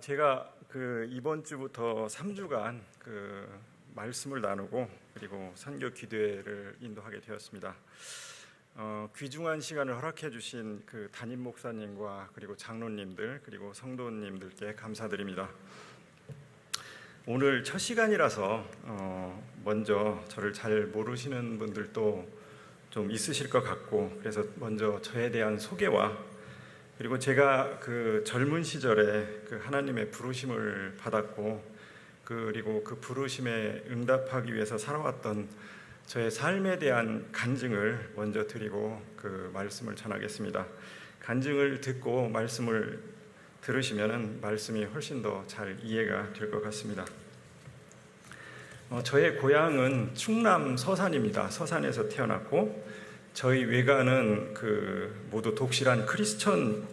제가 이번 주부터 3주간 말씀을 나누고 그리고 선교 기도회를 인도하게 되었습니다. 귀중한 시간을 허락해 주신 담임 목사님과 그리고 장로님들 그리고 성도님들께 감사드립니다. 오늘 첫 시간이라서 먼저 저를 잘 모르시는 분들도 좀 있으실 것 같고, 그래서 먼저 저에 대한 소개와 그리고 제가 젊은 시절에 하나님의 부르심을 받았고, 그리고 그 부르심에 응답하기 위해서 살아왔던 저의 삶에 대한 간증을 먼저 드리고 말씀을 전하겠습니다. 간증을 듣고 말씀을 들으시면 말씀이 훨씬 더 잘 이해가 될 것 같습니다. 저의 고향은 충남 서산입니다. 서산에서 태어났고, 저희 외가는 모두 독실한 크리스천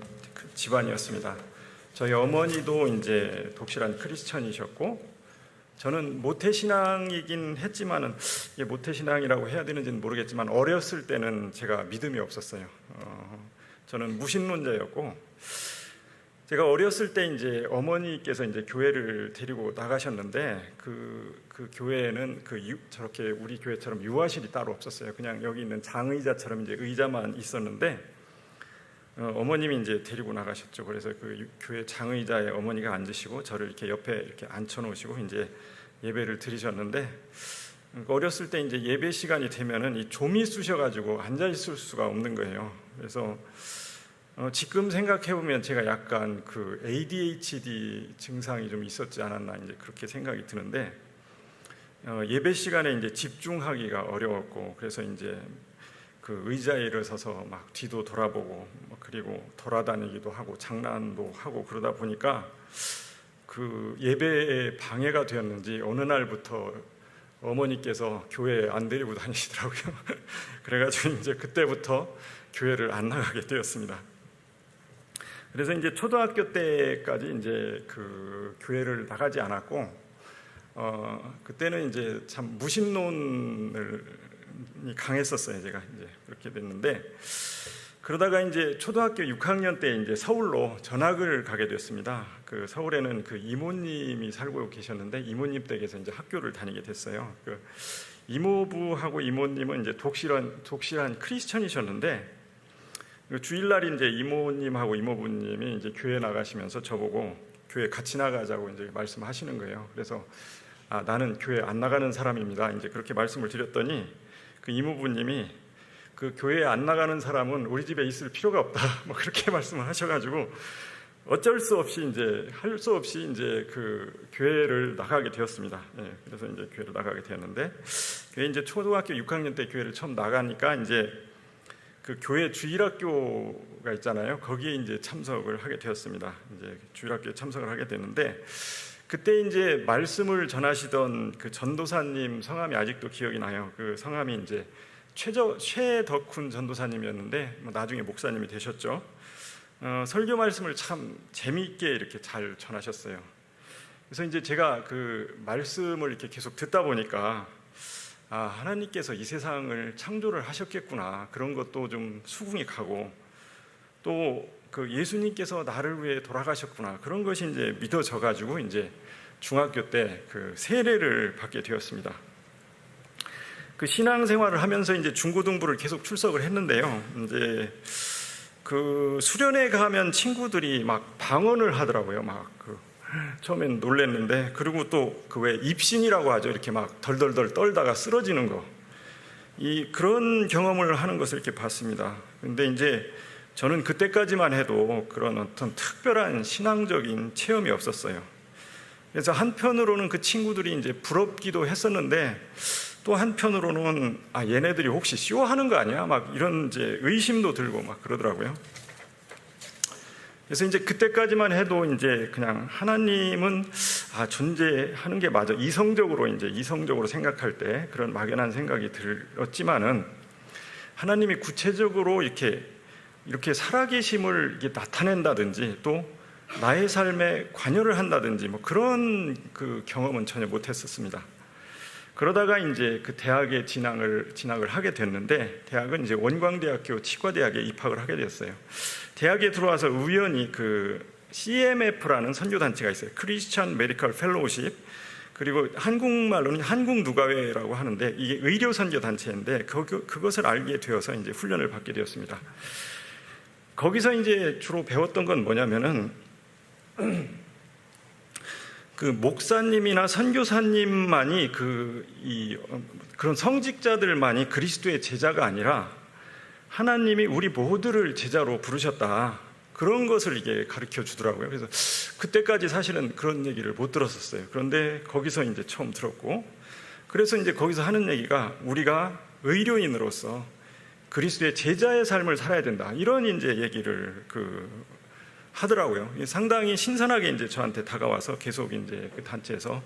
집안이었습니다. 저희 어머니도 이제 독실한 크리스천이셨고, 저는 모태신앙이긴 했지만은 이게 모태신앙이라고 해야 되는지는 모르겠지만 어렸을 때는 제가 믿음이 없었어요. 저는 무신론자였고, 제가 어렸을 때 이제 어머니께서 이제 교회를 데리고 나가셨는데 그 교회에는 저렇게 우리 교회처럼 유아실이 따로 없었어요. 그냥 여기 있는 장의자처럼 이제 의자만 있었는데 어머님이 이제 데리고 나가셨죠. 그래서 교회 장의자에 어머니가 앉으시고 저를 이렇게 옆에 이렇게 앉혀 놓으시고 이제 예배를 드리셨는데, 어렸을 때 이제 예배 시간이 되면은 이 좀이 쑤셔가지고 앉아 있을 수가 없는 거예요. 그래서 지금 생각해 보면 제가 약간 ADHD 증상이 좀 있었지 않았나 이제 그렇게 생각이 드는데, 예배 시간에 이제 집중하기가 어려웠고, 그래서 이제 의자에 일어서서 막 뒤도 돌아보고 그리고 돌아다니기도 하고 장난도 하고 그러다 보니까 예배에 방해가 되었는지 어느 날부터 어머니께서 교회에 안 데리고 다니시더라고요. 그래가지고 이제 그때부터 교회를 안 나가게 되었습니다. 그래서 이제 초등학교 때까지 이제 교회를 나가지 않았고, 그때는 이제 참 무신론이 강했었어요. 제가 이제 그렇게 됐는데, 그러다가 이제 초등학교 6학년 때 이제 서울로 전학을 가게 됐습니다. 서울에는 이모님이 살고 계셨는데 이모님 댁에서 이제 학교를 다니게 됐어요. 이모부하고 이모님은 이제 독실한 크리스천이셨는데, 주일날 이제 이모님하고 이모부님이 이제 교회 나가시면서 저보고 교회 같이 나가자고 이제 말씀하시는 거예요. 그래서 나는 교회 안 나가는 사람입니다. 이제 그렇게 말씀을 드렸더니 이모부님이 교회에 안 나가는 사람은 우리 집에 있을 필요가 없다. 그렇게 말씀을 하셔가지고 어쩔 수 없이 이제 할 수 없이 이제 교회를 나가게 되었습니다. 예, 그래서 이제 교회를 나가게 되었는데, 교회 이제 초등학교 6학년 때 교회를 처음 나가니까 이제 교회 주일학교가 있잖아요. 거기에 이제 참석을 하게 되었습니다. 이제 주일학교에 참석을 하게 됐는데, 그때 이제 말씀을 전하시던 전도사님 성함이 아직도 기억이 나요. 성함이 이제 최덕훈 전도사님이었는데 나중에 목사님이 되셨죠. 설교 말씀을 참 재미있게 이렇게 잘 전하셨어요. 그래서 이제 제가 말씀을 이렇게 계속 듣다 보니까 하나님께서 이 세상을 창조를 하셨겠구나, 그런 것도 좀 수긍이 가고, 또 예수님께서 나를 위해 돌아가셨구나, 그런 것이 이제 믿어져 가지고 이제 중학교 때 세례를 받게 되었습니다. 신앙생활을 하면서 이제 중고등부를 계속 출석을 했는데요. 이제 수련회 가면 친구들이 막 방언을 하더라고요. 처음엔 놀랬는데, 그리고 또 왜 입신이라고 하죠. 이렇게 막 덜덜덜 떨다가 쓰러지는 거, 그런 경험을 하는 것을 이렇게 봤습니다. 근데 이제 저는 그때까지만 해도 그런 어떤 특별한 신앙적인 체험이 없었어요. 그래서 한편으로는 그 친구들이 이제 부럽기도 했었는데, 또 한편으로는 얘네들이 혹시 쇼하는 거 아니야? 이런 이제 의심도 들고 그러더라고요. 그래서 이제 그때까지만 해도 이제 그냥 하나님은 존재하는 게 맞아, 이성적으로 생각할 때 그런 막연한 생각이 들었지만은, 하나님이 구체적으로 이렇게 살아계심을 나타낸다든지 또 나의 삶에 관여를 한다든지 그런 경험은 전혀 못했었습니다. 그러다가 이제 대학에 진학을 하게 됐는데, 대학은 이제 원광대학교 치과대학에 입학을 하게 됐어요. 대학에 들어와서 우연히 CMF라는 선교 단체가 있어요. 크리스천 메디컬 펠로우십. 그리고 한국말로는 한국누가회라고 하는데 이게 의료 선교 단체인데 그것을 알게 되어서 이제 훈련을 받게 되었습니다. 거기서 이제 주로 배웠던 건 뭐냐면은 그 목사님이나 선교사님만이 그런 성직자들만이 그리스도의 제자가 아니라 하나님이 우리 모두를 제자로 부르셨다. 그런 것을 이게 가르쳐 주더라고요. 그래서 그때까지 사실은 그런 얘기를 못 들었었어요. 그런데 거기서 이제 처음 들었고, 그래서 이제 거기서 하는 얘기가 우리가 의료인으로서 그리스도의 제자의 삶을 살아야 된다. 이런 이제 얘기를 하더라고요. 상당히 신선하게 이제 저한테 다가와서 계속 이제 그 단체에서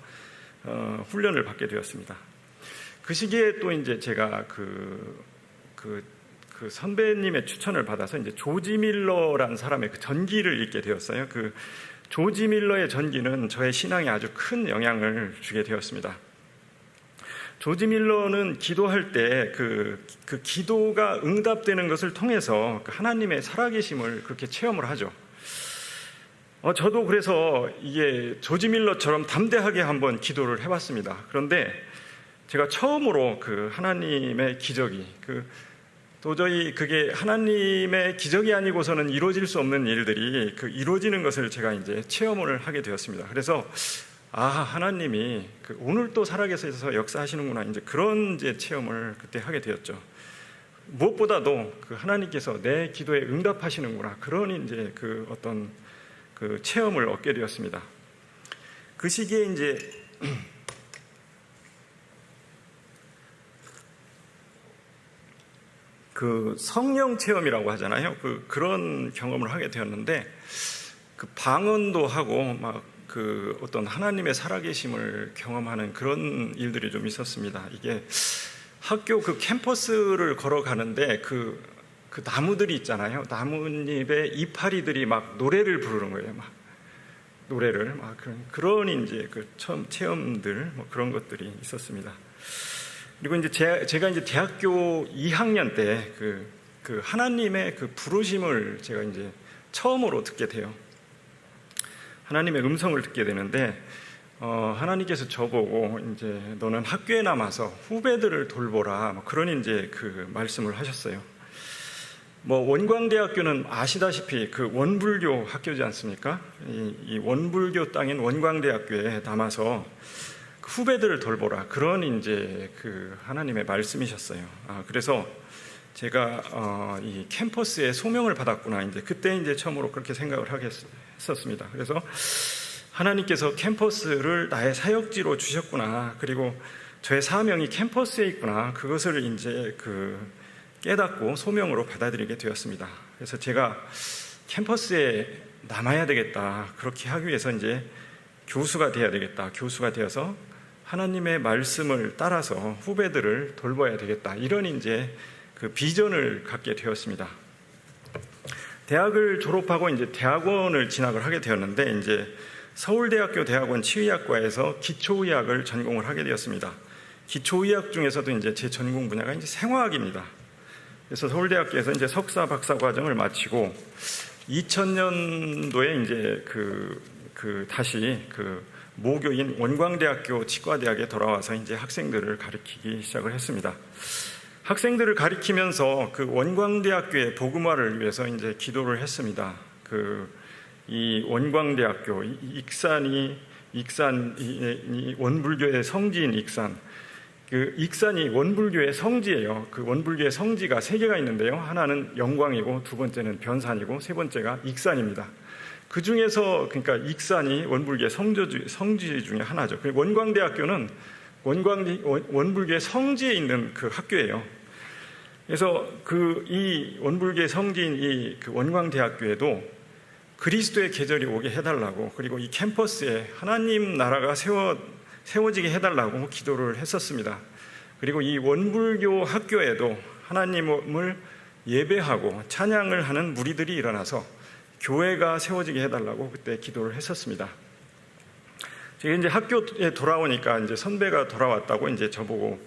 훈련을 받게 되었습니다. 그 시기에 또 이제 제가 그 선배님의 추천을 받아서 이제 조지 밀러라는 사람의 그 전기를 읽게 되었어요. 그 조지 밀러의 전기는 저의 신앙에 아주 큰 영향을 주게 되었습니다. 조지 밀러는 기도할 때 그 기도가 응답되는 것을 통해서 하나님의 살아계심을 그렇게 체험을 하죠. 저도 그래서 이게 조지 밀러처럼 담대하게 한번 기도를 해봤습니다. 그런데 제가 처음으로 그 하나님의 기적이 도저히 그게 하나님의 기적이 아니고서는 이루어질 수 없는 일들이 이루어지는 것을 제가 이제 체험을 하게 되었습니다. 그래서 하나님이 오늘 또 살아계셔서 역사하시는구나, 이제 그런 이제 체험을 그때 하게 되었죠. 무엇보다도 하나님께서 내 기도에 응답하시는구나, 그런 이제 어떤 체험을 얻게 되었습니다. 그 시기에 이제 성령 체험이라고 하잖아요. 그런 경험을 하게 되었는데 방언도 하고 어떤 하나님의 살아계심을 경험하는 그런 일들이 좀 있었습니다. 이게 학교 캠퍼스를 걸어가는데 그 나무들이 있잖아요. 나뭇잎에 이파리들이 막 노래를 부르는 거예요. 노래를 그런 이제 처음 체험들 그런 것들이 있었습니다. 그리고 이제 제가 이제 대학교 2학년 때 하나님의 부르심을 제가 이제 처음으로 듣게 돼요. 하나님의 음성을 듣게 되는데 하나님께서 저보고 이제 너는 학교에 남아서 후배들을 돌보라, 그런 이제 말씀을 하셨어요. 원광대학교는 아시다시피 원불교 학교지 않습니까? 이 원불교 땅인 원광대학교에 남아서 후배들을 돌보라, 그런 이제 하나님의 말씀이셨어요. 그래서 제가 이 캠퍼스에 소명을 받았구나, 이제 그때 이제 처음으로 그렇게 생각을 했었습니다. 그래서 하나님께서 캠퍼스를 나의 사역지로 주셨구나, 그리고 저의 사명이 캠퍼스에 있구나, 그것을 이제 깨닫고 소명으로 받아들이게 되었습니다. 그래서 제가 캠퍼스에 남아야 되겠다, 그렇게 하기 위해서 이제 교수가 되어야 되겠다, 교수가 되어서 하나님의 말씀을 따라서 후배들을 돌봐야 되겠다, 이런 이제 비전을 갖게 되었습니다. 대학을 졸업하고 이제 대학원을 진학을 하게 되었는데 이제 서울대학교 대학원 치의학과에서 기초의학을 전공을 하게 되었습니다. 기초의학 중에서도 이제 제 전공 분야가 이제 생화학입니다. 그래서 서울대학교에서 이제 석사 박사 과정을 마치고 2000년도에 이제 다시 모교인 원광대학교 치과대학에 돌아와서 이제 학생들을 가르치기 시작을 했습니다. 학생들을 가리키면서 원광대학교의 복음화를 위해서 이제 기도를 했습니다. 이 원광대학교, 익산이 원불교의 성지인 익산. 익산이 원불교의 성지예요. 원불교의 성지가 3개가 있는데요. 하나는 영광이고, 두 번째는 변산이고, 세 번째가 익산입니다. 그 중에서 그러니까 익산이 원불교의 성지 중에 하나죠. 원광대학교는 원불교의 성지에 있는 학교예요. 그래서 이 원불교의 성지인 이 원광대학교에도 그리스도의 계절이 오게 해달라고, 그리고 이 캠퍼스에 하나님 나라가 세워지게 해달라고 기도를 했었습니다. 그리고 이 원불교 학교에도 하나님을 예배하고 찬양을 하는 무리들이 일어나서 교회가 세워지게 해달라고 그때 기도를 했었습니다. 제가 이제 학교에 돌아오니까 이제 선배가 돌아왔다고 이제 저보고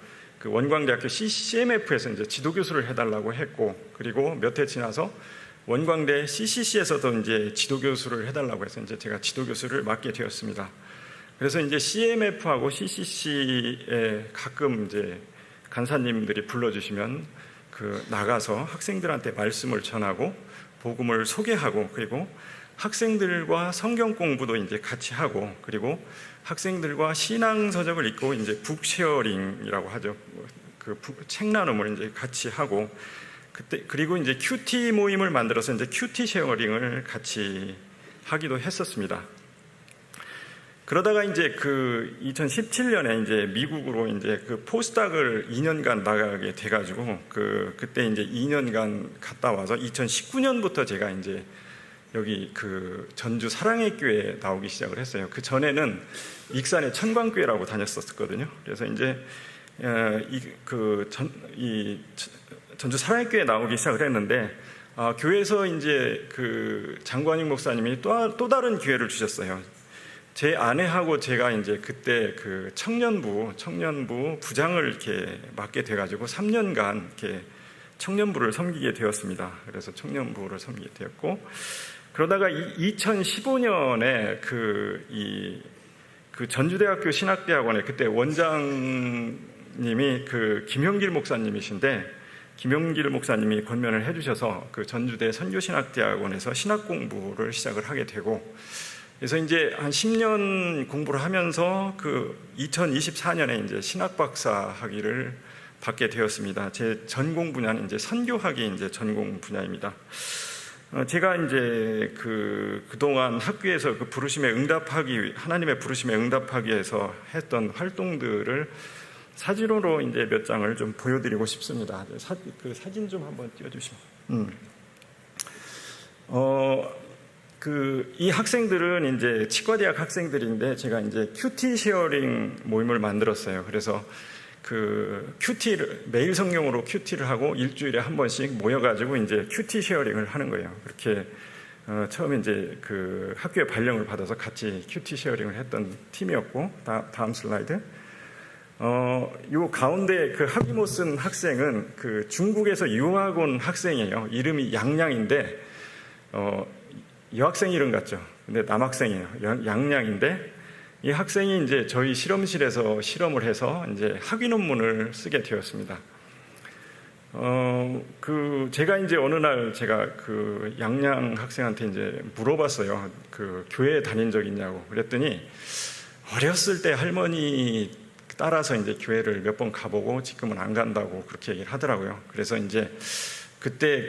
원광대학교 CMF에서 이제 지도교수를 해달라고 했고, 그리고 몇 해 지나서 원광대 CCC에서도 이제 지도 교수를 해달라고 해서 이제 제가 지도 교수를 맡게 되었습니다. 그래서 이제 CMF하고 CCC에 가끔 이제 간사님들이 불러주시면 나가서 학생들한테 말씀을 전하고 복음을 소개하고, 그리고 학생들과 성경 공부도 이제 같이 하고, 그리고 학생들과 신앙 서적을 읽고 이제 북쉐어링이라고 하죠. 책 나눔을 이제 같이 하고, 그리고 이제 큐티 모임을 만들어서 이제 큐티 쉐어링을 같이 하기도 했었습니다. 그러다가 이제 2017년에 이제 미국으로 이제 포스닥을 2년간 나가게 돼가지고 그때 이제 2년간 갔다 와서 2019년부터 제가 이제 여기 전주 사랑의 교회에 나오기 시작을 했어요. 그 전에는 익산의 천광교회라고 다녔었거든요. 그래서 이제 전주 사랑의 교회에 나오기 시작을 했는데, 교회에서 이제 장관익 목사님이 또 다른 기회를 주셨어요. 제 아내하고 제가 이제 그때 청년부 부장을 이렇게 맡게 돼가지고 3년간 이렇게 청년부를 섬기게 되었습니다. 그래서 청년부를 섬기게 되었고, 그러다가 2015년에 전주대학교 신학대학원에 그때 원장님이 김형길 목사님이신데, 김형길 목사님이 권면을 해주셔서 전주대 선교신학대학원에서 신학 공부를 시작을 하게 되고, 그래서 이제 한 10년 공부를 하면서 2024년에 이제 신학 박사 학위를 받게 되었습니다. 제 전공 분야는 이제 선교학이 이제 전공 분야입니다. 제가 이제 그동안 학교에서 하나님의 부르심에 응답하기 위해서 했던 활동들을 사진으로 이제 몇 장을 좀 보여드리고 싶습니다. 사진 좀 한번 띄워주시면. 이 학생들은 이제 치과대학 학생들인데, 제가 이제 큐티 쉐어링 모임을 만들었어요. 그래서 매일 성경으로 큐티를 하고 일주일에 한 번씩 모여가지고 이제 큐티 쉐어링을 하는 거예요. 그렇게 처음에 이제 학교에 발령을 받아서 같이 큐티 쉐어링을 했던 팀이었고, 다음 슬라이드. 요 가운데 학위못 쓴 학생은 중국에서 유학 온 학생이에요. 이름이 양양인데, 여학생 이름 같죠. 근데 남학생이에요. 양양인데, 이 학생이 이제 저희 실험실에서 실험을 해서 이제 학위 논문을 쓰게 되었습니다. 제가 이제 어느 날 제가 양양 학생한테 이제 물어봤어요. 교회에 다닌 적 있냐고. 그랬더니 어렸을 때 할머니 따라서 이제 교회를 몇 번 가보고 지금은 안 간다고 그렇게 얘기를 하더라고요. 그래서 이제 그때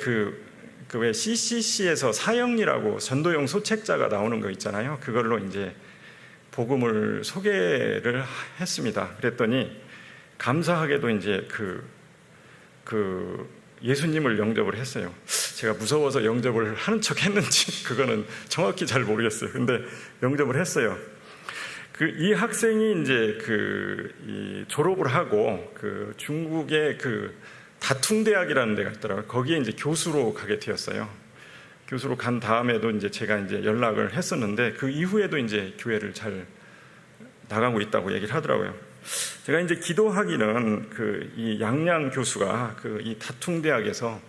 왜 CCC에서 사형리라고 전도용 소책자가 나오는 거 있잖아요. 그걸로 이제 복음을 소개를 했습니다. 그랬더니 감사하게도 이제 예수님을 영접을 했어요. 제가 무서워서 영접을 하는 척 했는지 그거는 정확히 잘 모르겠어요. 근데 영접을 했어요. 이 학생이 이제 졸업을 하고 중국의 다퉁대학이라는 데가 있더라고요. 거기에 이제 교수로 가게 되었어요. 교수로 간 다음에도 이제 제가 이제 연락을 했었는데, 그 이후에도 이제 교회를 잘 나가고 있다고 얘기를 하더라고요. 제가 이제 기도하기는 이 양양 교수가 이 다퉁대학에서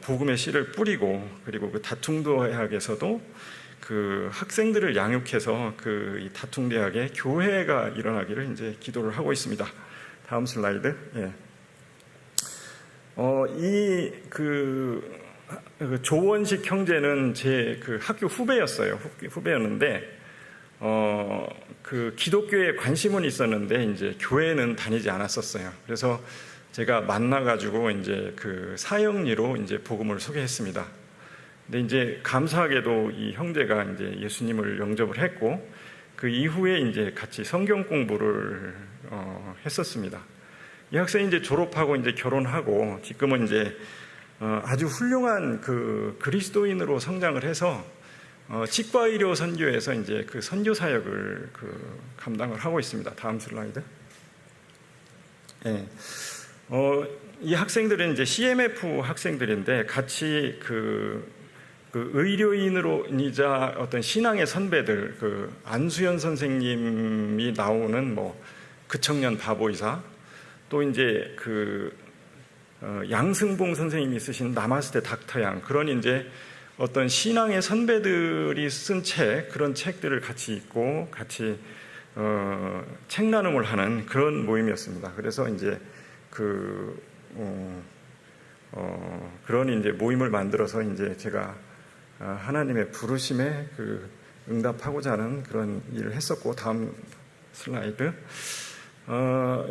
복음의 씨를 뿌리고, 그리고 다퉁대학에서도 학생들을 양육해서 이 다퉁대학에 교회가 일어나기를 이제 기도를 하고 있습니다. 다음 슬라이드. 예. 조원식 형제는 제 학교 후배였는데, 기독교에 관심은 있었는데, 이제 교회는 다니지 않았었어요. 그래서 제가 만나가지고 이제 사형리로 이제 복음을 소개했습니다. 근데 이제 감사하게도 이 형제가 이제 예수님을 영접을 했고, 그 이후에 이제 같이 성경 공부를 했었습니다. 이 학생이 이제 졸업하고 이제 결혼하고, 지금은 이제 아주 훌륭한 그리스도인으로 성장을 해서 치과의료 선교에서 이제 선교 사역을 감당을 하고 있습니다. 다음 슬라이드. 네. 이 학생들은 이제 CMF 학생들인데, 같이 의료인으로이자 어떤 신앙의 선배들, 안수연 선생님이 나오는 그 청년 바보이사, 또 이제 양승봉 선생님이 쓰신 나마스테 닥터양, 그런 이제 어떤 신앙의 선배들이 쓴 책, 그런 책들을 같이 읽고 같이 책 나눔을 하는 그런 모임이었습니다. 그래서 이제 그런 이제 모임을 만들어서 이제 제가 하나님의 부르심에 응답하고자 하는 그런 일을 했었고, 다음 슬라이드.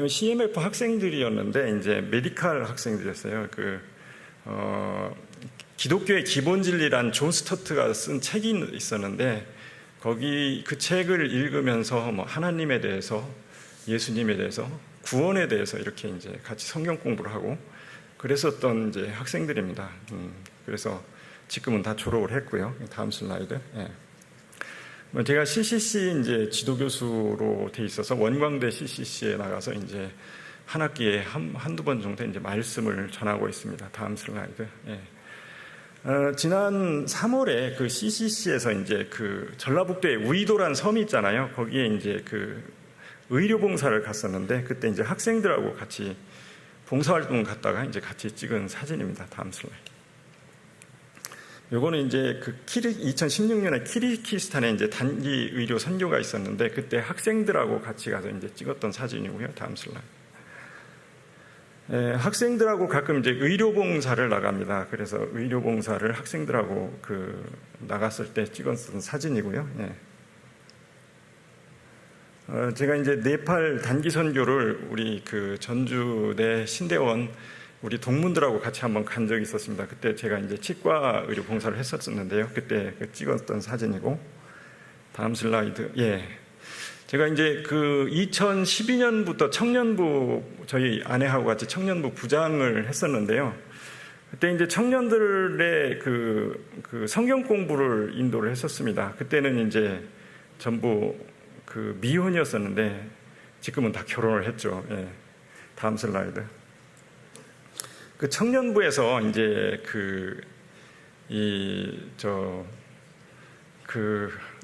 CMF 학생들이었는데 이제 메디칼 학생들이었어요. 기독교의 기본 진리란 존 스토트가 쓴 책이 있었는데, 거기 그 책을 읽으면서 뭐 하나님에 대해서, 예수님에 대해서, 구원에 대해서 이렇게 이제 같이 성경 공부를 하고 그랬었던 이제 학생들입니다. 그래서 지금은 다 졸업을 했고요. 다음 슬라이드. 예. 제가 CCC 이제 지도교수로 돼 있어서 원광대 CCC에 나가서 이제 한 학기에 한두 번 정도 이제 말씀을 전하고 있습니다. 다음 슬라이드. 예. 지난 3월에 그 CCC에서 이제 전라북도에 우이도란 섬이 있잖아요. 거기에 이제 의료봉사를 갔었는데, 그때 이제 학생들하고 같이 봉사활동 갔다가 이제 같이 찍은 사진입니다. 다음 슬라이드. 요거는 이제 2016년에 키르기스탄에 이제 단기 의료 선교가 있었는데, 그때 학생들하고 같이 가서 이제 찍었던 사진이고요. 다음 슬라이드. 학생들하고 가끔 이제 의료봉사를 나갑니다. 그래서 의료봉사를 학생들하고 나갔을 때 찍었던 사진이고요. 예. 제가 이제 네팔 단기 선교를 우리 전주대 신대원 우리 동문들하고 같이 한번 간 적이 있었습니다. 그때 제가 이제 치과 의료 봉사를 했었는데요. 그때 찍었던 사진이고, 다음 슬라이드. 예. 제가 이제 2012년부터 청년부, 저희 아내하고 같이 청년부 부장을 했었는데요. 그때 이제 청년들의 성경 공부를 인도를 했었습니다. 그때는 이제 전부 미혼이었었는데 지금은 다 결혼을 했죠. 예. 다음 슬라이드. 청년부에서 이제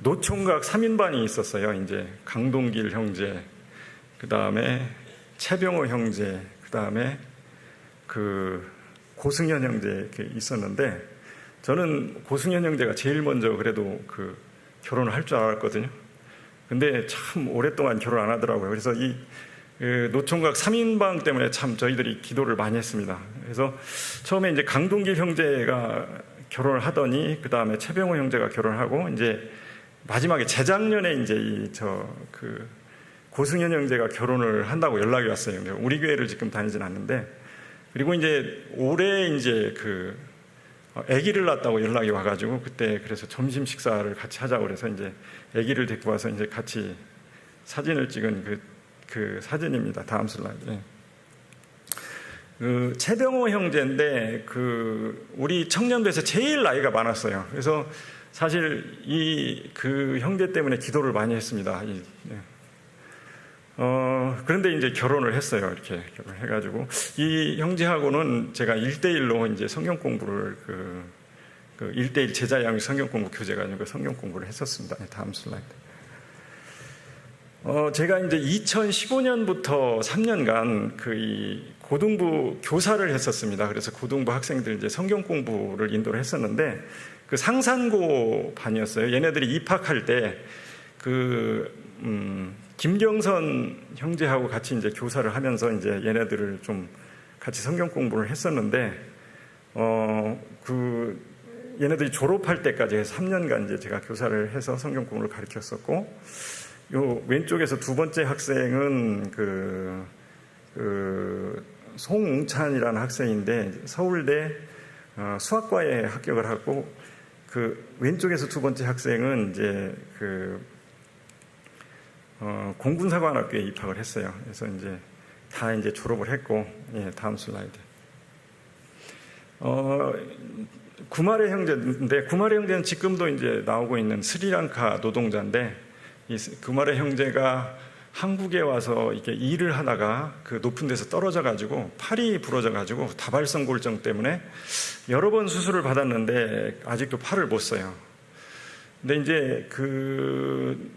노총각 3인반이 있었어요. 이제 강동길 형제, 그 다음에 최병호 형제, 그 다음에 고승현 형제 이렇게 있었는데, 저는 고승현 형제가 제일 먼저 그래도 결혼을 할 줄 알았거든요. 근데 참 오랫동안 결혼 안 하더라고요. 그래서 이 노총각 3인방 때문에 참 저희들이 기도를 많이 했습니다. 그래서 처음에 이제 강동길 형제가 결혼을 하더니, 그 다음에 최병호 형제가 결혼하고, 이제 마지막에 재작년에 이제 고승현 형제가 결혼을 한다고 연락이 왔어요. 우리 교회를 지금 다니진 않는데, 그리고 이제 올해 이제 아기를 낳았다고 연락이 와가지고, 그때 그래서 점심 식사를 같이 하자고 그래서 이제 아기를 데리고 와서 이제 같이 사진을 찍은 그 사진입니다. 다음 슬라이드. 최병호 형제인데 우리 청년부에서 제일 나이가 많았어요. 그래서 사실 그 형제 때문에 기도를 많이 했습니다. 그런데 이제 결혼을 했어요. 이렇게 결혼해가지고 이 형제하고는 제가 1대1로 이제 성경 공부를 1대1 제자 양육 성경 공부 교재가 아니고 성경 공부를 했었습니다. 다음 슬라이드. 제가 이제 2015년부터 3년간 이 고등부 교사를 했었습니다. 그래서 고등부 학생들 이제 성경 공부를 인도를 했었는데, 상산고 반이었어요. 얘네들이 입학할 때 김경선 형제하고 같이 이제 교사를 하면서 이제 얘네들을 좀 같이 성경 공부를 했었는데, 얘네들이 졸업할 때까지 해서 3년간 이제 제가 교사를 해서 성경 공부를 가르쳤었고, 요 왼쪽에서 두 번째 학생은 송웅찬이라는 학생인데 서울대 수학과에 합격을 하고, 왼쪽에서 두 번째 학생은 이제 공군사관학교에 입학을 했어요. 그래서 이제 다 이제 졸업을 했고, 예, 다음 슬라이드. 구마레 형제인데, 구마레 형제는 지금도 이제 나오고 있는 스리랑카 노동자인데, 이 구마레 형제가 한국에 와서 이렇게 일을 하다가 높은 데서 떨어져가지고 팔이 부러져가지고 다발성 골정 때문에 여러 번 수술을 받았는데 아직도 팔을 못 써요. 근데 이제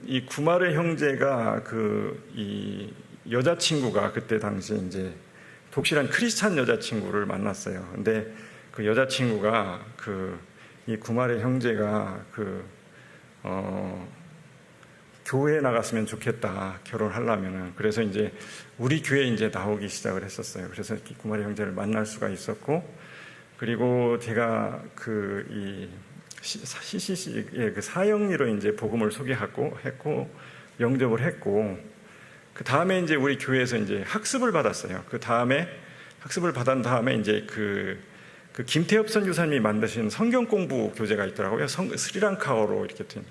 이 구마레 형제가 이 여자친구가 그때 당시 이제 독실한 크리스찬 여자친구를 만났어요. 근데 그 여자친구가 이 구말의 형제가 교회에 나갔으면 좋겠다, 결혼하려면은. 그래서 이제 우리 교회에 이제 나오기 시작을 했었어요. 그래서 구말의 형제를 만날 수가 있었고, 그리고 제가 이 CCC의 그 사형리로 이제 복음을 소개하고 했고, 영접을 했고, 그 다음에 이제 우리 교회에서 이제 학습을 받았어요. 그 다음에 학습을 받은 다음에 이제 그 김태엽 선교사님이 만드신 성경 공부 교재가 있더라고요. 스리랑카어로 이렇게 된.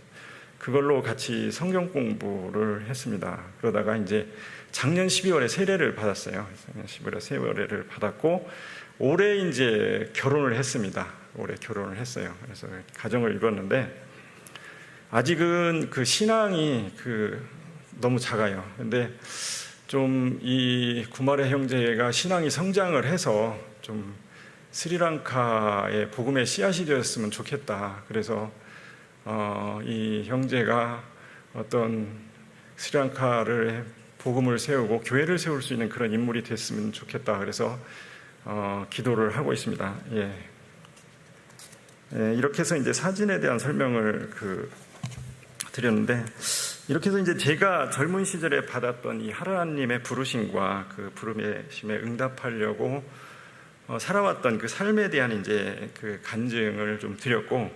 그걸로 같이 성경 공부를 했습니다. 그러다가 이제 작년 12월에 세례를 받았어요. 작년 12월에 세례를 받았고, 올해 이제 결혼을 했습니다. 올해 결혼을 했어요. 그래서 가정을 이뤘는데, 아직은 그 신앙이 너무 작아요. 근데 좀 이 구말의 형제가 신앙이 성장을 해서 좀 스리랑카의 복음의 씨앗이 되었으면 좋겠다. 그래서 이 형제가 어떤 스리랑카를 복음을 세우고 교회를 세울 수 있는 그런 인물이 됐으면 좋겠다. 그래서 기도를 하고 있습니다. 예. 이렇게 해서 이제 사진에 대한 설명을 드렸는데, 이렇게 해서 이제 제가 젊은 시절에 받았던 이 하나님의 부르심과 그 부르심에 응답하려고 살아왔던 그 삶에 대한 이제 그 간증을 좀 드렸고,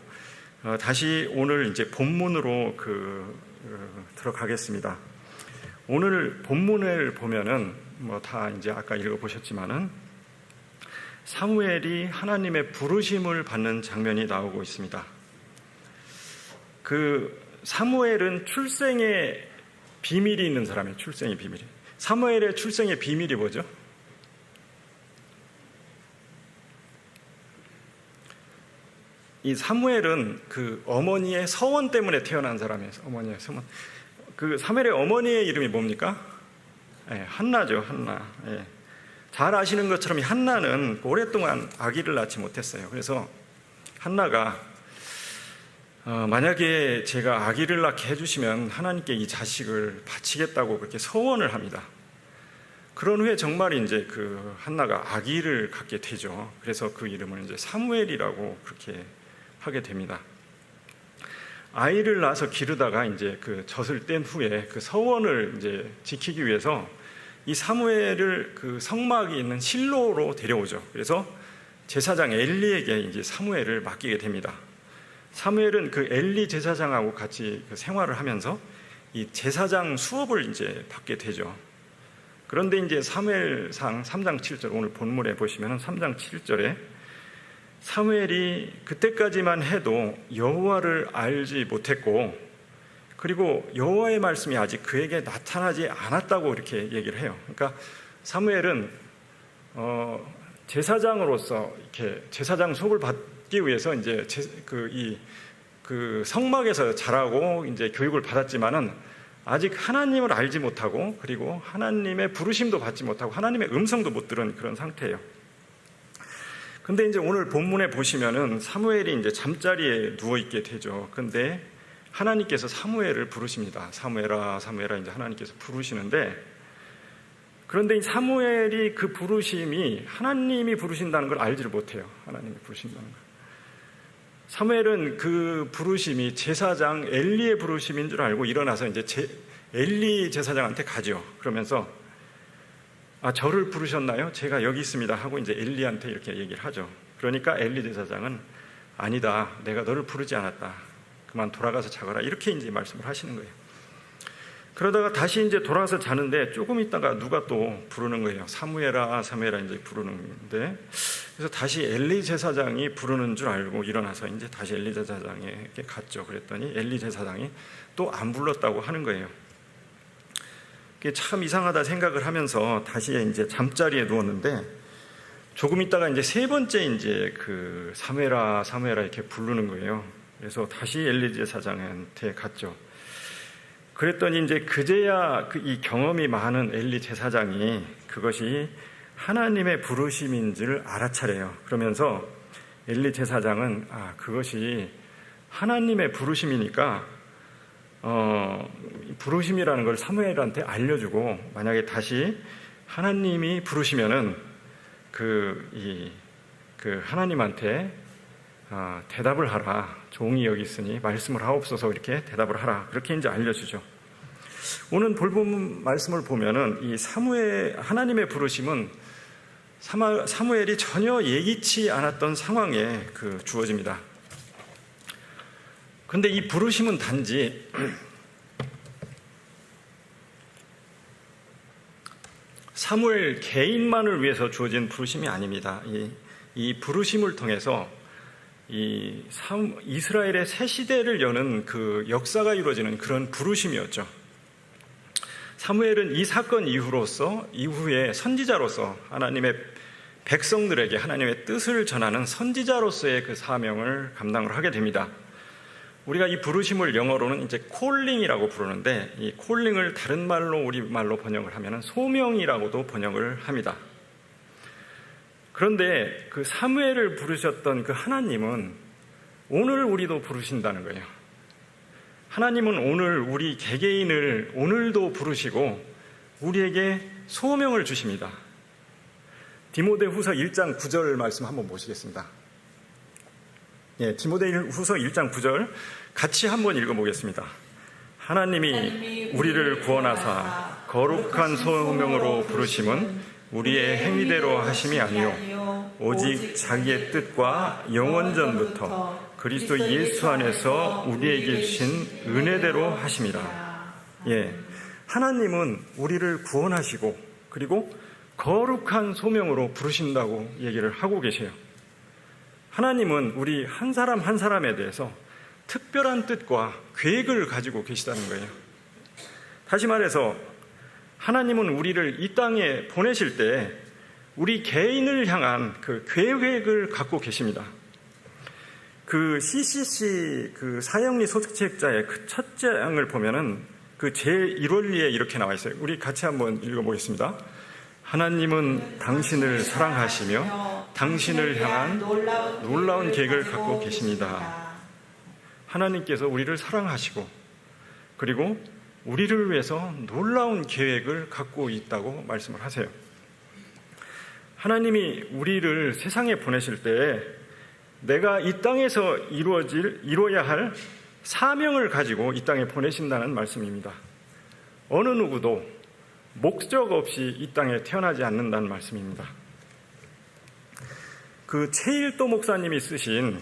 다시 오늘 이제 본문으로 들어가겠습니다. 오늘 본문을 보면은 다 이제 아까 읽어보셨지만은 사무엘이 하나님의 부르심을 받는 장면이 나오고 있습니다. 사무엘은 출생의 비밀이 있는 사람이에요. 출생의 비밀이. 사무엘의 출생의 비밀이 뭐죠? 이 사무엘은 어머니의 서원 때문에 태어난 사람이에요. 어머니의 서원. 사무엘의 어머니의 이름이 뭡니까? 한나죠. 한나. 잘 아시는 것처럼 이 한나는 오랫동안 아기를 낳지 못했어요. 그래서 한나가 만약에 제가 아기를 낳게 해주시면 하나님께 이 자식을 바치겠다고 그렇게 서원을 합니다. 그런 후에 정말 이제 한나가 아기를 갖게 되죠. 그래서 그 이름을 이제 사무엘이라고 그렇게 하게 됩니다. 아이를 낳아서 기르다가 이제 젖을 뗀 후에 그 서원을 이제 지키기 위해서 이 사무엘을 성막이 있는 실로로 데려오죠. 그래서 제사장 엘리에게 이제 사무엘을 맡기게 됩니다. 사무엘은 엘리 제사장하고 같이 생활을 하면서 이 제사장 수업을 이제 받게 되죠. 그런데 이제 사무엘상 3장 7절, 오늘 본문에 보시면 3장 7절에 사무엘이 그때까지만 해도 여호와를 알지 못했고, 그리고 여호와의 말씀이 아직 그에게 나타나지 않았다고 이렇게 얘기를 해요. 그러니까 사무엘은 제사장으로서 이렇게 제사장 수업을 받기 위해서 이제 성막에서 자라고 이제 교육을 받았지만은 아직 하나님을 알지 못하고, 그리고 하나님의 부르심도 받지 못하고 하나님의 음성도 못 들은 그런 상태예요. 근데 이제 오늘 본문에 보시면은 사무엘이 이제 잠자리에 누워 있게 되죠. 근데 하나님께서 사무엘을 부르십니다. 사무엘아, 사무엘아, 이제 하나님께서 부르시는데, 그런데 이 사무엘이 그 부르심이 하나님이 부르신다는 걸 알지를 못해요. 하나님이 부르신다는 걸. 사무엘은 그 부르심이 제사장 엘리의 부르심인 줄 알고 일어나서 이제 엘리 제사장한테 가죠. 그러면서 저를 부르셨나요? 제가 여기 있습니다 하고 이제 엘리한테 이렇게 얘기를 하죠. 그러니까 엘리 제사장은 아니다, 내가 너를 부르지 않았다, 그만 돌아가서 자거라, 이렇게 이제 말씀을 하시는 거예요. 그러다가 다시 이제 돌아가서 자는데 조금 있다가 누가 또 부르는 거예요. 사무엘아, 사무엘아 이제 부르는데, 그래서 다시 엘리 제사장이 부르는 줄 알고 일어나서 이제 다시 엘리 제사장에게 갔죠. 그랬더니 엘리 제사장이 또 안 불렀다고 하는 거예요. 그게 참 이상하다 생각을 하면서 다시 이제 잠자리에 누웠는데, 조금 있다가 이제 세 번째 이제 사무엘아, 사무엘아 이렇게 부르는 거예요. 그래서 다시 엘리 제사장한테 갔죠. 그랬더니 이제 그제야 이 경험이 많은 엘리 제사장이 그것이 하나님의 부르심인 줄 알아차려요. 그러면서 엘리 제사장은 그것이 하나님의 부르심이니까 부르심이라는 걸 사무엘한테 알려주고, 만약에 다시 하나님이 부르시면은 그 하나님한테 대답을 하라. 종이 여기 있으니 말씀을 하옵소서 이렇게 대답을 하라. 그렇게 이제 알려주죠. 오늘 본문 말씀을 보면은 이 하나님의 부르심은 사무엘이 전혀 예기치 않았던 상황에 주어집니다. 근데 이 부르심은 단지 사무엘 개인만을 위해서 주어진 부르심이 아닙니다. 이 부르심을 통해서 이스라엘의 새 시대를 여는 그 역사가 이루어지는 그런 부르심이었죠. 사무엘은 이 사건 이후에 선지자로서 하나님의 백성들에게 하나님의 뜻을 전하는 선지자로서의 그 사명을 감당을 하게 됩니다. 우리가 이 부르심을 영어로는 이제 콜링이라고 부르는데, 이 콜링을 다른 말로 우리말로 번역을 하면 소명이라고도 번역을 합니다. 그런데 그 사무엘을 부르셨던 그 하나님은 오늘 우리도 부르신다는 거예요. 하나님은 오늘 우리 개개인을 오늘도 부르시고 우리에게 소명을 주십니다. 디모데후서 1장 9절 말씀 한번 보시겠습니다. 디모데후서 1장 9절 같이 한번 읽어보겠습니다. 하나님이 우리를 구원하사 거룩한 소명으로 부르심은 우리의 행위대로 하심이 아니요 오직 자기의 뜻과 영원전부터 그리스도 예수 안에서 우리에게 주신 은혜대로 하심이라. 하나님은 우리를 구원하시고 그리고 거룩한 소명으로 부르신다고 얘기를 하고 계세요. 하나님은 우리 한 사람 한 사람에 대해서 특별한 뜻과 계획을 가지고 계시다는 거예요. 다시 말해서 하나님은 우리를 이 땅에 보내실 때 우리 개인을 향한 그 계획을 갖고 계십니다. 그 CCC 그 사형리 소책자의 그 첫 장을 보면은 그 제1원리에 이렇게 나와 있어요. 우리 같이 한번 읽어보겠습니다. 하나님은 당신을 사랑하시며 당신을 향한 놀라운 계획을 갖고 계십니다. 하나님께서 우리를 사랑하시고 그리고 우리를 위해서 놀라운 계획을 갖고 있다고 말씀을 하세요. 하나님이 우리를 세상에 보내실 때 내가 이 땅에서 이루어야 할 사명을 가지고 이 땅에 보내신다는 말씀입니다. 어느 누구도 목적 없이 이 땅에 태어나지 않는다는 말씀입니다. 그 최일도 목사님이 쓰신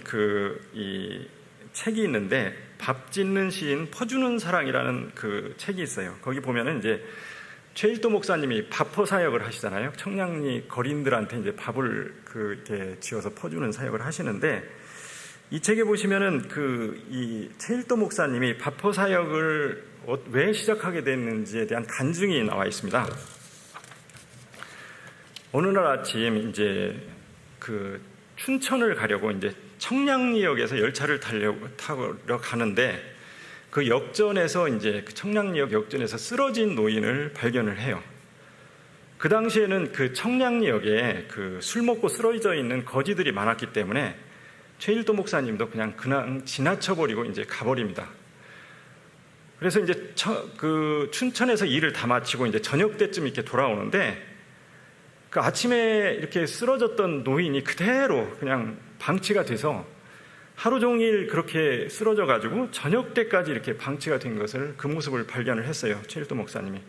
이 책이 있는데 밥 짓는 시인 퍼주는 사랑이라는 그 책이 있어요. 거기 보면은 이제 최일도 목사님이 밥퍼 사역을 하시잖아요. 청량리 거린들한테 이제 밥을 이렇게 지어서 퍼주는 사역을 하시는데 이 책에 보시면은 이 최일도 목사님이 밥퍼 사역을 왜 시작하게 됐는지에 대한 간증이 나와 있습니다. 어느 날 아침 이제 춘천을 가려고 이제 청량리역에서 열차를 타러 가는데 그 역전에서 이제 청량리역 역전에서 쓰러진 노인을 발견을 해요. 그 당시에는 그 청량리역에 술 먹고 쓰러져 있는 거지들이 많았기 때문에 최일도 목사님도 그냥 지나쳐버리고 이제 가버립니다. 그래서 이제 춘천에서 일을 다 마치고 이제 저녁 때쯤 이렇게 돌아오는데 그 아침에 이렇게 쓰러졌던 노인이 그대로 그냥 방치가 돼서 하루 종일 그렇게 쓰러져 가지고 저녁 때까지 이렇게 방치가 된 것을 그 모습을 발견을 했어요. 최일도 목사님이.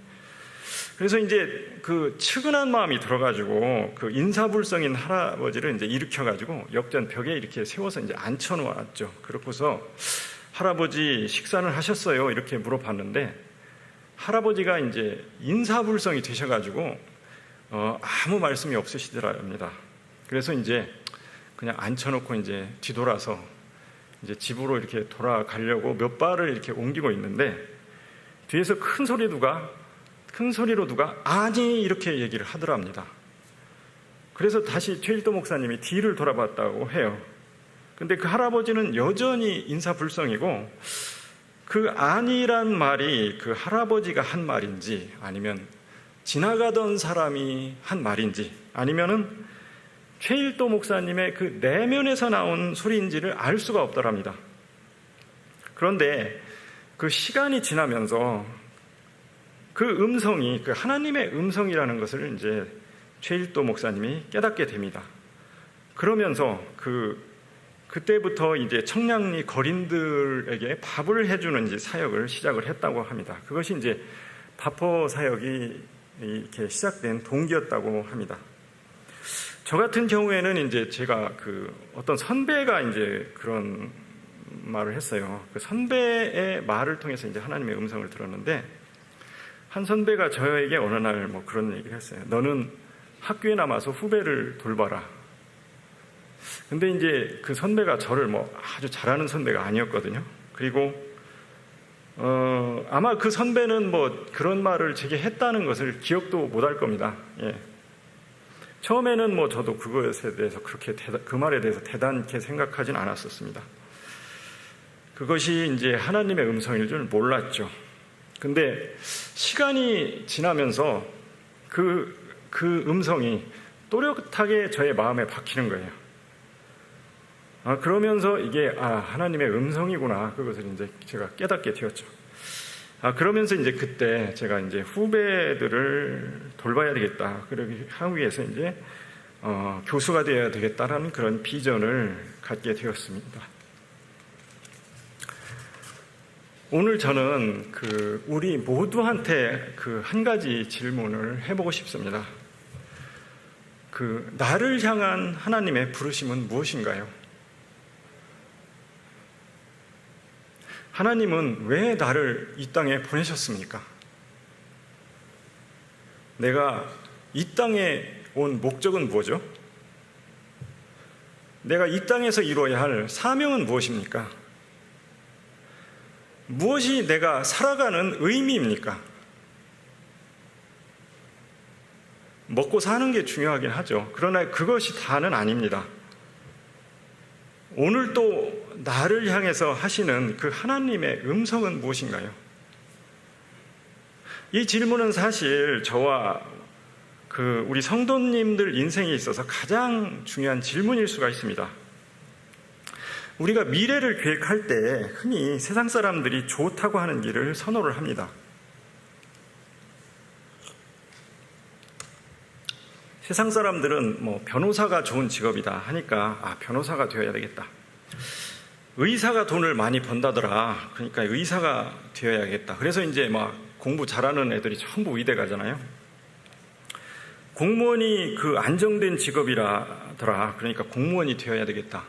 그래서 이제 측은한 마음이 들어가지고 인사불성인 할아버지를 이제 일으켜가지고 역전 벽에 이렇게 세워서 이제 앉혀놓았죠. 그렇고서 할아버지 식사는 하셨어요? 이렇게 물어봤는데 할아버지가 이제 인사불성이 되셔가지고 아무 말씀이 없으시더랍니다. 그래서 이제 그냥 앉혀놓고 이제 뒤돌아서 이제 집으로 이렇게 돌아가려고 몇 발을 이렇게 옮기고 있는데 뒤에서 큰 소리로 누가 아니 이렇게 얘기를 하더랍니다. 그래서 다시 최일도 목사님이 뒤를 돌아봤다고 해요. 근데 그 할아버지는 여전히 인사불성이고 그 아니란 말이 그 할아버지가 한 말인지 아니면 지나가던 사람이 한 말인지 아니면은 최일도 목사님의 그 내면에서 나온 소리인지를 알 수가 없더랍니다. 그런데 그 시간이 지나면서 그 음성이 그 하나님의 음성이라는 것을 이제 최일도 목사님이 깨닫게 됩니다. 그러면서 그때부터 이제 청량리 거린들에게 밥을 해주는 이제 사역을 시작을 했다고 합니다. 그것이 이제 바포 사역이 이렇게 시작된 동기였다고 합니다. 저 같은 경우에는 이제 제가 어떤 선배가 이제 그런 말을 했어요. 그 선배의 말을 통해서 이제 하나님의 음성을 들었는데, 한 선배가 저에게 어느 날 뭐 그런 얘기를 했어요. 너는 학교에 남아서 후배를 돌봐라. 근데 이제 그 선배가 저를 뭐 아주 잘하는 선배가 아니었거든요. 그리고 아마 그 선배는 뭐 그런 말을 제게 했다는 것을 기억도 못할 겁니다. 예. 처음에는 뭐 저도 그것에 대해서 그 말에 대해서 대단히 생각하진 않았었습니다. 그것이 이제 하나님의 음성일 줄 몰랐죠. 근데 시간이 지나면서 그 음성이 또렷하게 저의 마음에 박히는 거예요. 그러면서 이게 하나님의 음성이구나, 그것을 이제 제가 깨닫게 되었죠. 그러면서 이제 그때 제가 이제 후배들을 돌봐야 되겠다, 그러기 하기 위해서 이제 교수가 되어야 되겠다라는 그런 비전을 갖게 되었습니다. 오늘 저는 우리 모두한테 한 가지 질문을 해보고 싶습니다. 나를 향한 하나님의 부르심은 무엇인가요? 하나님은 왜 나를 이 땅에 보내셨습니까? 내가 이 땅에 온 목적은 뭐죠? 내가 이 땅에서 이루어야 할 사명은 무엇입니까? 무엇이 내가 살아가는 의미입니까? 먹고 사는 게 중요하긴 하죠. 그러나 그것이 다는 아닙니다. 오늘 또 나를 향해서 하시는 그 하나님의 음성은 무엇인가요? 이 질문은 사실 저와 우리 성도님들 인생에 있어서 가장 중요한 질문일 수가 있습니다. 우리가 미래를 계획할 때 흔히 세상 사람들이 좋다고 하는 길을 선호를 합니다. 세상 사람들은 뭐 변호사가 좋은 직업이다 하니까 변호사가 되어야 되겠다. 의사가 돈을 많이 번다더라. 그러니까 의사가 되어야겠다. 그래서 이제 막 공부 잘하는 애들이 전부 의대 가잖아요. 공무원이 안정된 직업이라더라. 그러니까 공무원이 되어야 되겠다.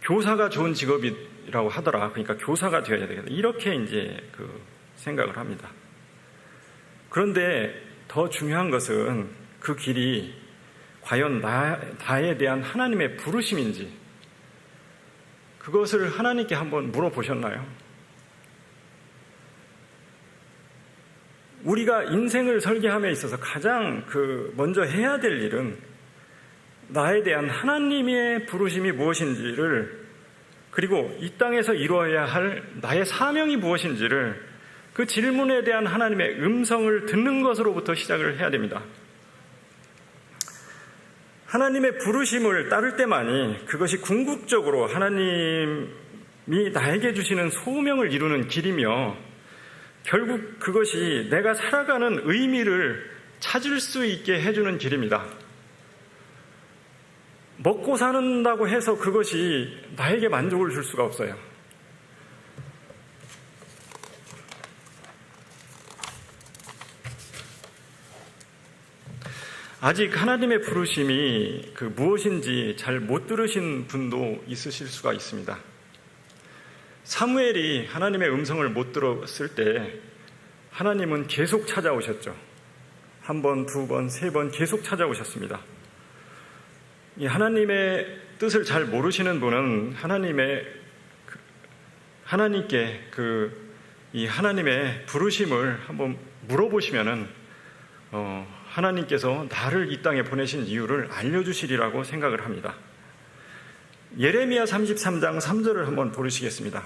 교사가 좋은 직업이라고 하더라. 그러니까 교사가 되어야 되겠다. 이렇게 이제 생각을 합니다. 그런데 더 중요한 것은 그 길이 과연 나에 대한 하나님의 부르심인지, 그것을 하나님께 한번 물어보셨나요? 우리가 인생을 설계함에 있어서 가장 먼저 해야 될 일은 나에 대한 하나님의 부르심이 무엇인지를, 그리고 이 땅에서 이루어야 할 나의 사명이 무엇인지를, 그 질문에 대한 하나님의 음성을 듣는 것으로부터 시작을 해야 됩니다. 하나님의 부르심을 따를 때만이 그것이 궁극적으로 하나님이 나에게 주시는 소명을 이루는 길이며, 결국 그것이 내가 살아가는 의미를 찾을 수 있게 해주는 길입니다. 먹고 산다고 해서 그것이 나에게 만족을 줄 수가 없어요. 아직 하나님의 부르심이 무엇인지 잘 못 들으신 분도 있으실 수가 있습니다. 사무엘이 하나님의 음성을 못 들었을 때 하나님은 계속 찾아오셨죠. 한 번, 두 번, 세 번 계속 찾아오셨습니다. 이 하나님의 뜻을 잘 모르시는 분은 하나님께 이 하나님의 부르심을 한번 물어보시면은 하나님께서 나를 이 땅에 보내신 이유를 알려주시리라고 생각을 합니다. 예레미야 33장 3절을 한번 보시겠습니다.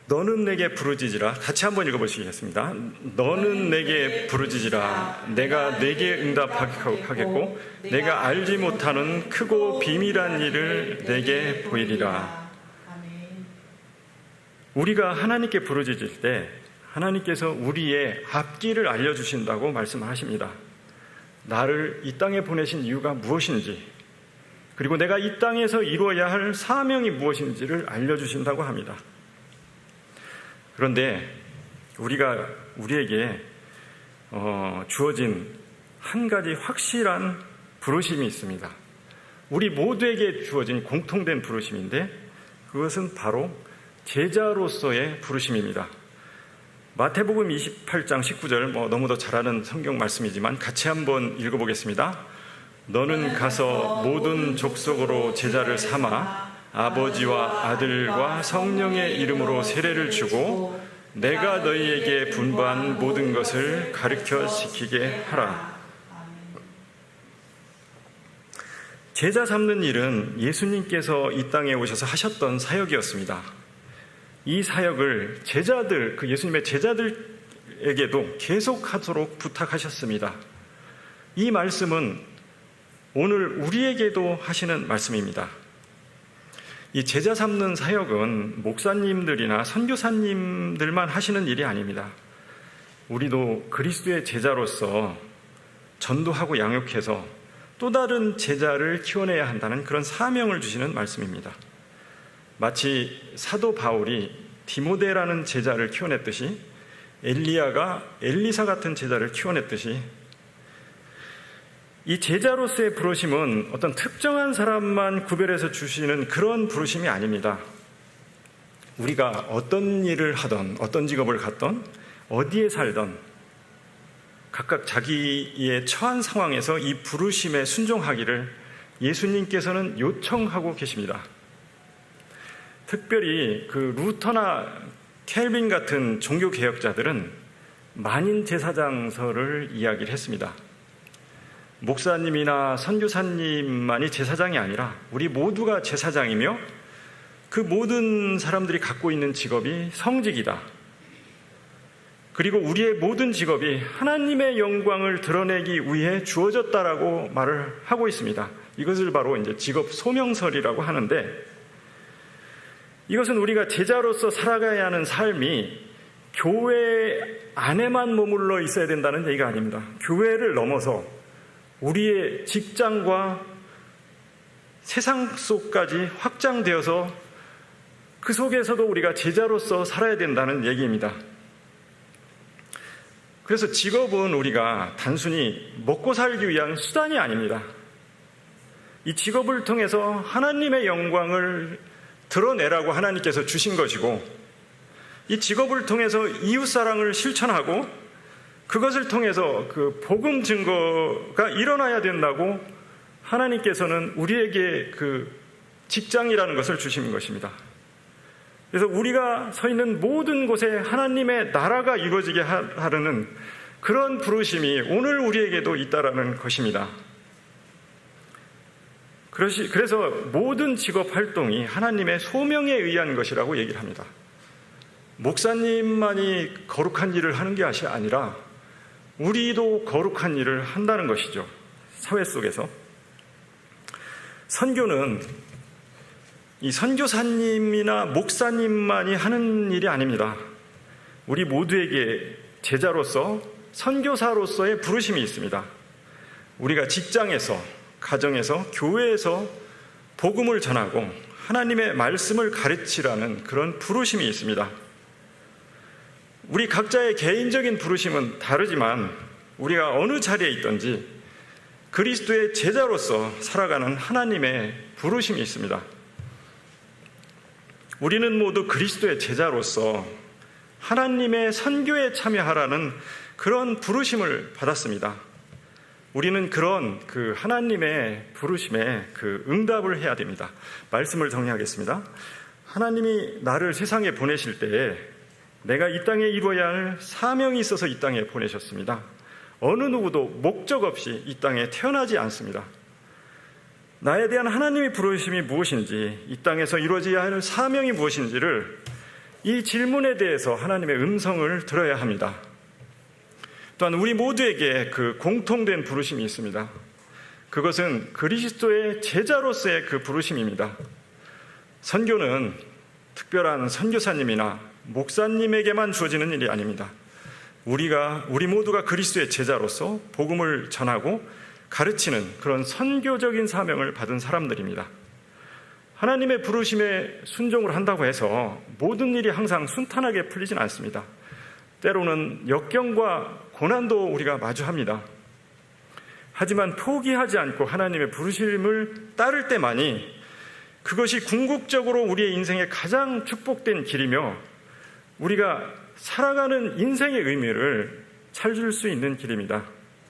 너는 내게 부르짖으라. 같이 한번 읽어보시겠습니다. 너는 내게 부르짖으라. 내가 내게 응답하겠고 내가 알지 못하는 크고 비밀한 일을 내게 보이리라. 우리가 하나님께 부르짖을 때 하나님께서 우리의 앞길을 알려주신다고 말씀하십니다. 나를 이 땅에 보내신 이유가 무엇인지, 그리고 내가 이 땅에서 이루어야 할 사명이 무엇인지를 알려주신다고 합니다. 그런데 우리에게 주어진 한 가지 확실한 부르심이 있습니다. 우리 모두에게 주어진 공통된 부르심인데, 그것은 바로 제자로서의 부르심입니다. 마태복음 28장 19절, 너무도 잘 아는 성경 말씀이지만 같이 한번 읽어보겠습니다. 너는 가서 모든 족속으로 제자를 삼아 아버지와 아들과 성령의 이름으로 세례를 주고 내가 너희에게 분부한 모든 것을 가르쳐 지키게 하라. 제자 삼는 일은 예수님께서 이 땅에 오셔서 하셨던 사역이었습니다. 이 사역을 예수님의 제자들에게도 계속하도록 부탁하셨습니다. 이 말씀은 오늘 우리에게도 하시는 말씀입니다. 이 제자 삼는 사역은 목사님들이나 선교사님들만 하시는 일이 아닙니다. 우리도 그리스도의 제자로서 전도하고 양육해서 또 다른 제자를 키워내야 한다는 그런 사명을 주시는 말씀입니다. 마치 사도 바울이 디모데라는 제자를 키워냈듯이, 엘리야가 엘리사 같은 제자를 키워냈듯이, 이 제자로서의 부르심은 어떤 특정한 사람만 구별해서 주시는 그런 부르심이 아닙니다. 우리가 어떤 일을 하던, 어떤 직업을 갖던, 어디에 살던 각각 자기의 처한 상황에서 이 부르심에 순종하기를 예수님께서는 요청하고 계십니다. 특별히 그 루터나 켈빈 같은 종교개혁자들은 만인 제사장설을 이야기를 했습니다. 목사님이나 선교사님만이 제사장이 아니라 우리 모두가 제사장이며 그 모든 사람들이 갖고 있는 직업이 성직이다. 그리고 우리의 모든 직업이 하나님의 영광을 드러내기 위해 주어졌다라고 말을 하고 있습니다. 이것을 바로 이제 직업 소명설이라고 하는데, 이것은 우리가 제자로서 살아가야 하는 삶이 교회 안에만 머물러 있어야 된다는 얘기가 아닙니다. 교회를 넘어서 우리의 직장과 세상 속까지 확장되어서 그 속에서도 우리가 제자로서 살아야 된다는 얘기입니다. 그래서 직업은 우리가 단순히 먹고 살기 위한 수단이 아닙니다. 이 직업을 통해서 하나님의 영광을 드러내라고 하나님께서 주신 것이고, 이 직업을 통해서 이웃사랑을 실천하고 그것을 통해서 그 복음 증거가 일어나야 된다고 하나님께서는 우리에게 그 직장이라는 것을 주신 것입니다. 그래서 우리가 서 있는 모든 곳에 하나님의 나라가 이루어지게 하려는 그런 부르심이 오늘 우리에게도 있다라는 것입니다. 그래서 모든 직업 활동이 하나님의 소명에 의한 것이라고 얘기를 합니다. 목사님만이 거룩한 일을 하는 게 아니라 우리도 거룩한 일을 한다는 것이죠. 사회 속에서. 선교는 이 선교사님이나 목사님만이 하는 일이 아닙니다. 우리 모두에게 제자로서, 선교사로서의 부르심이 있습니다. 우리가 직장에서, 가정에서, 교회에서 복음을 전하고 하나님의 말씀을 가르치라는 그런 부르심이 있습니다. 우리 각자의 개인적인 부르심은 다르지만 우리가 어느 자리에 있든지 그리스도의 제자로서 살아가는 하나님의 부르심이 있습니다. 우리는 모두 그리스도의 제자로서 하나님의 선교에 참여하라는 그런 부르심을 받았습니다. 우리는 그런 그 하나님의 부르심에 그 응답을 해야 됩니다. 말씀을 정리하겠습니다. 하나님이 나를 세상에 보내실 때에 내가 이 땅에 이루어야 할 사명이 있어서 이 땅에 보내셨습니다. 어느 누구도 목적 없이 이 땅에 태어나지 않습니다. 나에 대한 하나님의 부르심이 무엇인지, 이 땅에서 이루어져야 할 사명이 무엇인지를, 이 질문에 대해서 하나님의 음성을 들어야 합니다. 또한 우리 모두에게 그 공통된 부르심이 있습니다. 그것은 그리스도의 제자로서의 그 부르심입니다. 선교는 특별한 선교사님이나 목사님에게만 주어지는 일이 아닙니다. 우리 모두가 그리스도의 제자로서 복음을 전하고 가르치는 그런 선교적인 사명을 받은 사람들입니다. 하나님의 부르심에 순종을 한다고 해서 모든 일이 항상 순탄하게 풀리진 않습니다. 때로는 역경과 고난도 우리가 마주합니다. 하지만 포기하지 않고 하나님의 부르심을 따를 때만이 그것이 궁극적으로 우리의 인생의 가장 축복된 길이며 우리가 살아가는 인생의 의미를 찾을 수 있는 길입니다.